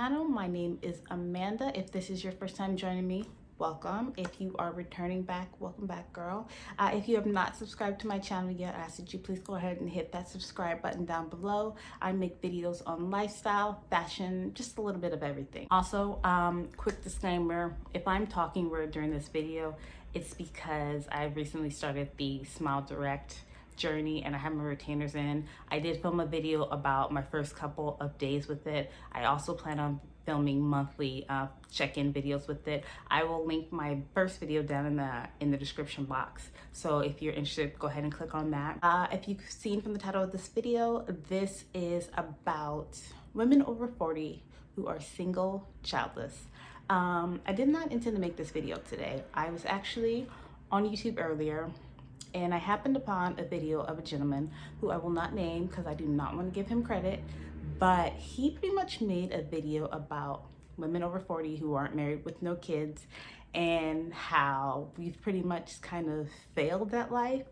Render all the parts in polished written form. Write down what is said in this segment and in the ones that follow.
channel. My name is Amanda. If this is your first time joining me, welcome. If you are returning back, welcome back, girl. If you have not subscribed to my channel yet, I ask that you please go ahead and hit that subscribe button down below. I make videos on lifestyle, fashion, just a little bit of everything. Also, quick disclaimer, if I'm talking weird during this video, it's because I recently started the Smile Direct journey and I have my retainers in. I did film a video about my first couple of days with it. I also plan on filming monthly check-in videos with it. I will link my first video down in the description box. So if you're interested, go ahead and click on that. If you've seen from the title of this video, this is about women over 40 who are single, childless. I did not intend to make this video today. I was actually on YouTube earlier and I happened upon a video of a gentleman who I will not name because I do not want to give him credit, but he pretty much made a video about women over 40 who aren't married with no kids and how we've pretty much kind of failed at life.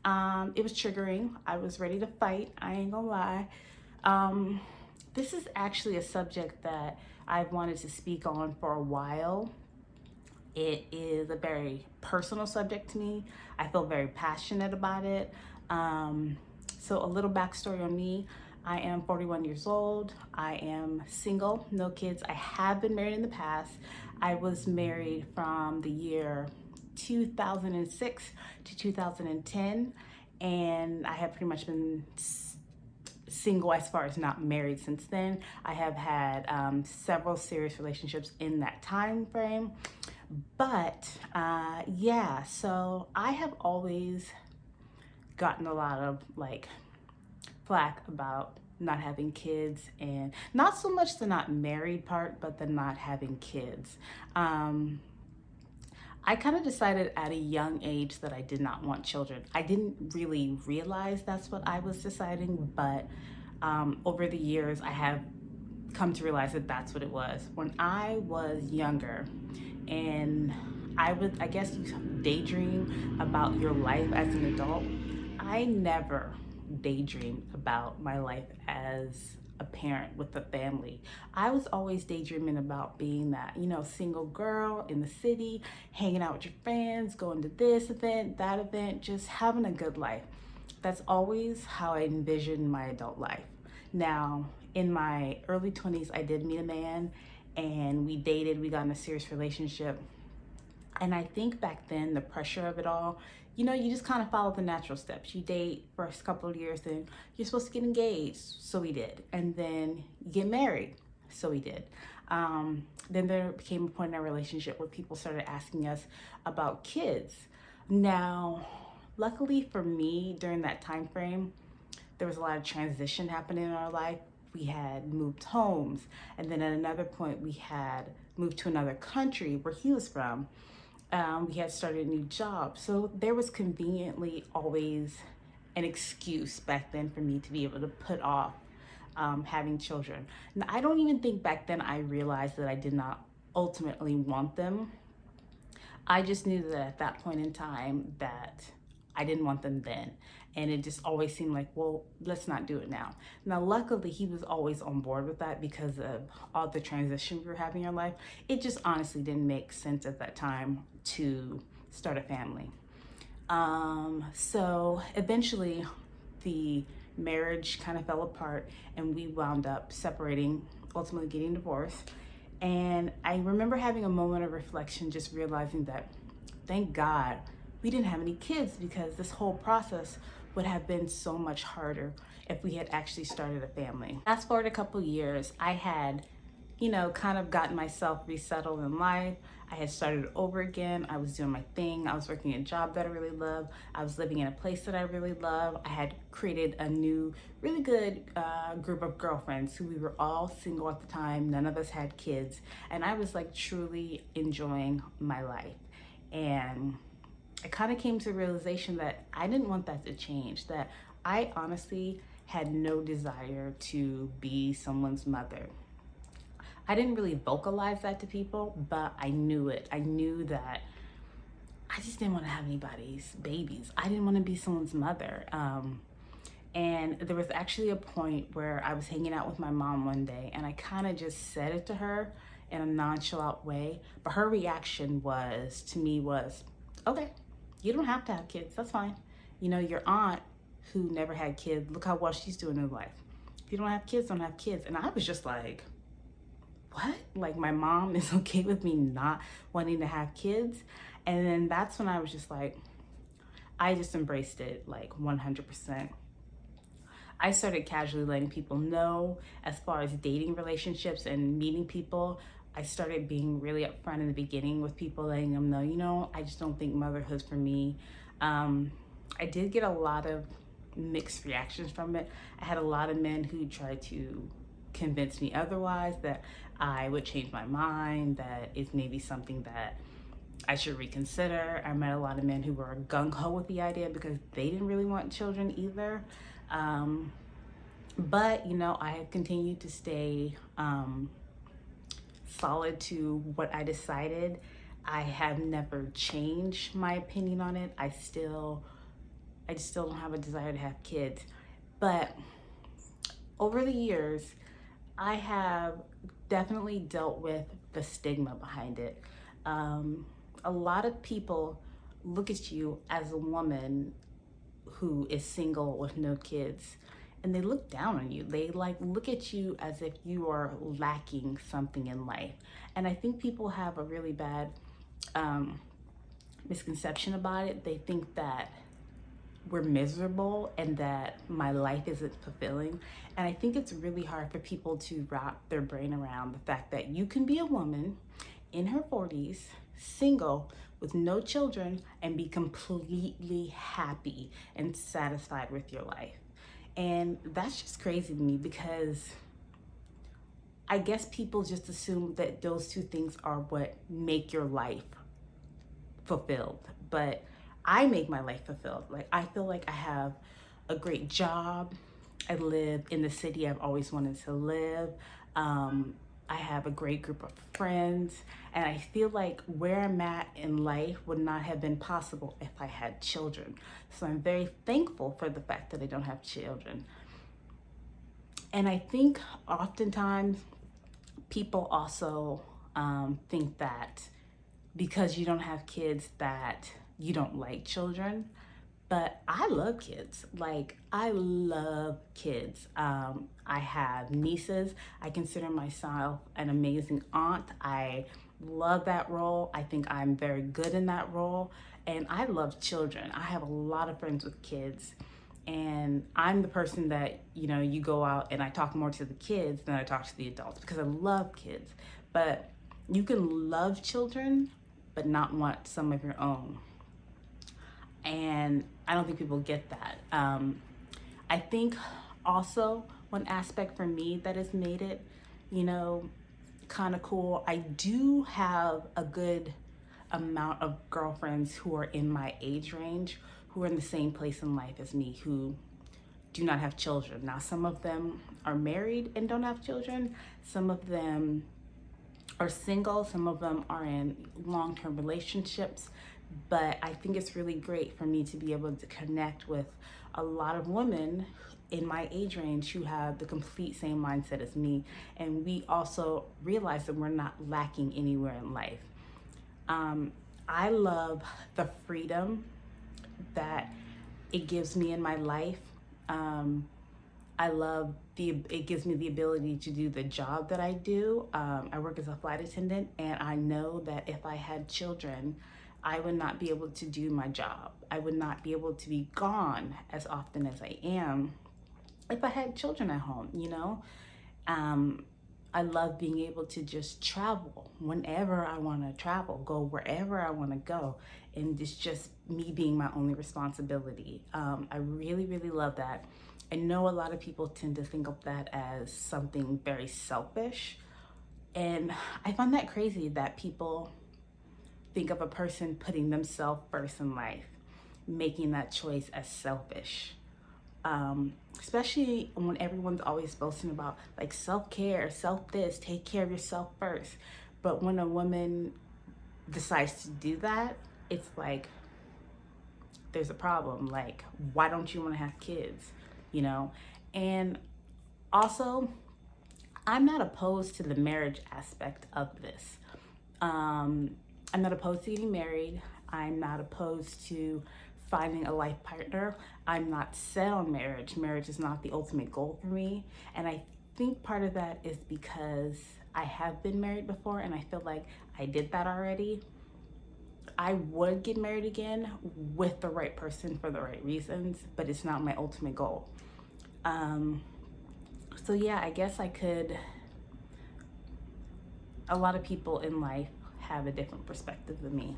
It was triggering. I was ready to fight, I ain't gonna lie. This is actually a subject that I've wanted to speak on for a while. It is a very personal subject to me. I feel very passionate about it. So a little backstory on me. I am 41 years old. I am single, no kids. I have been married in the past. I was married from the year 2006 to 2010, and I have pretty much been single as far as not married since then. I have had several serious relationships in that time frame. But yeah, so I have always gotten a lot of like flack about not having kids, and not so much the not married part, but the not having kids. I kind of decided at a young age that I did not want children. I didn't really realize that's what I was deciding, but over the years I have come to realize that that's what it was. When I was younger, and I guess you daydream about your life as an adult. I never daydreamed about my life as a parent with a family. I was always daydreaming about being that, single girl in the city, hanging out with your friends, going to this event, that event, just having a good life. That's always how I envisioned my adult life. Now, in my early 20s, I did meet a man and we dated, we got in a serious relationship. And I think back then, the pressure of it all, you just kind of follow the natural steps. You date first couple of years, then you're supposed to get engaged, so we did. And then you get married, so we did. Then there became a point in our relationship where people started asking us about kids. Now, luckily for me, during that time frame, there was a lot of transition happening in our life. We had moved homes, and then at another point we had moved to another country where he was from. We had started a new job, so there was conveniently always an excuse back then for me to be able to put off having children. Now, I don't even think back then I realized that I did not ultimately want them. I just knew that at that point in time that I didn't want them then. And it just always seemed like, well, let's not do it now. Now, luckily, he was always on board with that because of all the transition we were having in our life. It just honestly didn't make sense at that time to start a family. So eventually, the marriage kind of fell apart and we wound up separating, ultimately getting divorced. And I remember having a moment of reflection, just realizing that, thank God, we didn't have any kids, because this whole process would have been so much harder if we had actually started a family. Fast forward a couple years, I had, kind of gotten myself resettled in life. I had started over again. I was doing my thing. I was working a job that I really love. I was living in a place that I really love. I had created a new, really good group of girlfriends who we were all single at the time. None of us had kids. And I was like truly enjoying my life. And I kind of came to the realization that I didn't want that to change, that I honestly had no desire to be someone's mother. I didn't really vocalize that to people, but I knew it. I knew that I just didn't want to have anybody's babies. I didn't want to be someone's mother. And there was actually a point where I was hanging out with my mom one day and I kind of just said it to her in a nonchalant way. But her reaction was, to me, was, okay, you don't have to have kids. That's fine. You know, your aunt who never had kids, look how well she's doing in life. If you don't have kids, don't have kids. And I was just like, what? Like, my mom is okay with me not wanting to have kids? And then that's when I was just like, I just embraced it like 100%. I started casually letting people know as far as dating relationships and meeting people. I started being really upfront in the beginning with people, letting them know, you know, I just don't think motherhood's for me. I did get a lot of mixed reactions from it. I had a lot of men who tried to convince me otherwise, that I would change my mind, that it's maybe something that I should reconsider. I met a lot of men who were gung-ho with the idea because they didn't really want children either. But, you know, I have continued to stay solid to what I decided. I have never changed my opinion on it. I just still don't have a desire to have kids. But over the years, I have definitely dealt with the stigma behind it. A lot of people look at you as a woman who is single with no kids, and they look down on you. They like look at you as if you are lacking something in life. And I think people have a really bad misconception about it. They think that we're miserable and that my life isn't fulfilling. And I think it's really hard for people to wrap their brain around the fact that you can be a woman in her 40s, single, with no children, and be completely happy and satisfied with your life. And that's just crazy to me, because I guess people just assume that those two things are what make your life fulfilled. But I make my life fulfilled. Like, I feel like I have a great job. I live in the city I've always wanted to live. I have a great group of friends, and I feel like where I'm at in life would not have been possible if I had children. So I'm very thankful for the fact that I don't have children. And I think oftentimes people also think that because you don't have kids that you don't like children. But I love kids. Like, I love kids. I have nieces. I consider myself an amazing aunt. I love that role. I think I'm very good in that role. And I love children. I have a lot of friends with kids. And I'm the person that, you know, you go out and I talk more to the kids than I talk to the adults, because I love kids. But you can love children, but not want some of your own. And I don't think people get that. I think also one aspect for me that has made it, you know, kind of cool, I do have a good amount of girlfriends who are in my age range, who are in the same place in life as me, who do not have children. Now, some of them are married and don't have children. Some of them are single. Some of them are in long-term relationships. But I think it's really great for me to be able to connect with a lot of women in my age range who have the complete same mindset as me. And we also realize that we're not lacking anywhere in life. I love the freedom that it gives me in my life. I love it gives me the ability to do the job that I do. I work as a flight attendant, and I know that if I had children, I would not be able to do my job. I would not be able to be gone as often as I am if I had children at home, you know? I love being able to just travel whenever I want to travel, go wherever I want to go, and it's just me being my only responsibility. I really, really love that. I know a lot of people tend to think of that as something very selfish, and I find that crazy that people think of a person putting themselves first in life, making that choice as selfish. Especially when everyone's always boasting about like self-care, self this, take care of yourself first. But when a woman decides to do that, it's like there's a problem. Like, why don't you want to have kids? you know. And also, I'm not opposed to the marriage aspect of this. I'm not opposed to getting married. I'm not opposed to finding a life partner. I'm not set on marriage. Marriage is not the ultimate goal for me. And I think part of that is because I have been married before and I feel like I did that already. I would get married again with the right person for the right reasons, but it's not my ultimate goal. So yeah, I guess I could, a lot of people in life have a different perspective than me.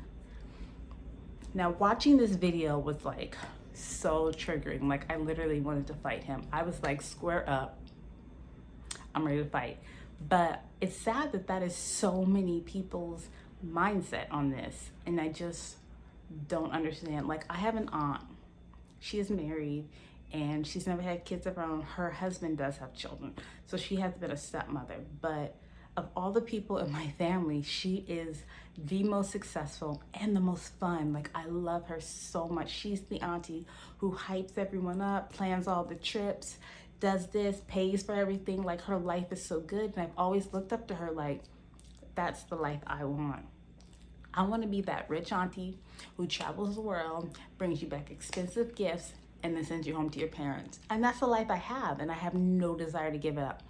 Now, watching this video was like so triggering. Like, I literally wanted to fight him. I was like, square up, I'm ready to fight. But it's sad that that is so many people's mindset on this. And I just don't understand. Like, I have an aunt, she is married and she's never had kids of her own. Her husband does have children, so she has been a stepmother. But of all the people in my family, she is the most successful and the most fun. Like, I love her so much. She's the auntie who hypes everyone up, plans all the trips, does this, pays for everything. Like, her life is so good. And I've always looked up to her like, that's the life I want. I want to be that rich auntie who travels the world, brings you back expensive gifts, and then sends you home to your parents. And that's the life I have, and I have no desire to give it up.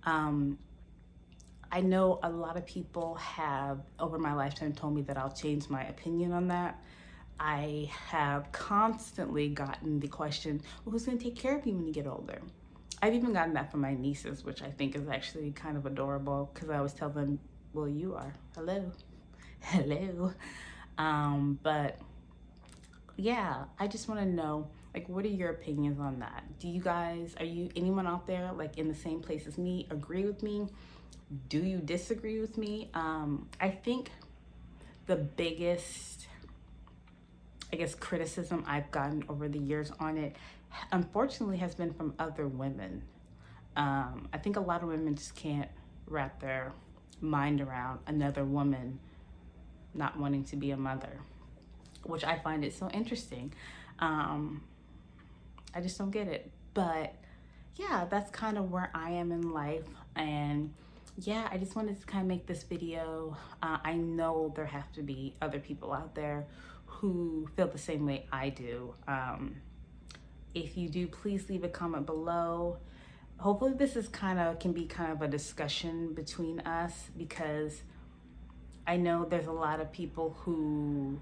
I know a lot of people have, over my lifetime, told me that I'll change my opinion on that. I have constantly gotten the question, well, who's going to take care of you when you get older? I've even gotten that from my nieces, which I think is actually kind of adorable, because I always tell them, well, you are. Hello. Hello. But yeah, I just want to know, like, what are your opinions on that? Do you guys, are you, anyone out there like in the same place as me, agree with me? Do you disagree with me? I think the biggest, I guess, criticism I've gotten over the years on it, unfortunately, has been from other women. I think a lot of women just can't wrap their mind around another woman not wanting to be a mother, which I find it so interesting. I just don't get it. But yeah, that's kind of where I am in life. And yeah, I just wanted to kind of make this video. I know there have to be other people out there who feel the same way I do. If you do, please leave a comment below. Hopefully this is can be kind of a discussion between us, because I know there's a lot of people who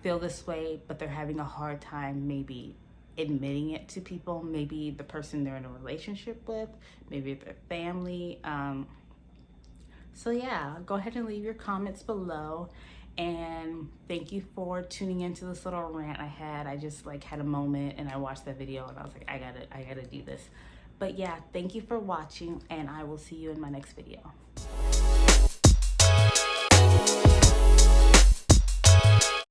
feel this way, but they're having a hard time maybe admitting it to people, maybe the person they're in a relationship with, maybe their family. So yeah, go ahead and leave your comments below. And thank you for tuning into this little rant I had. I just like had a moment and I watched that video and I was like, I gotta do this. But yeah, thank you for watching, and I will see you in my next video.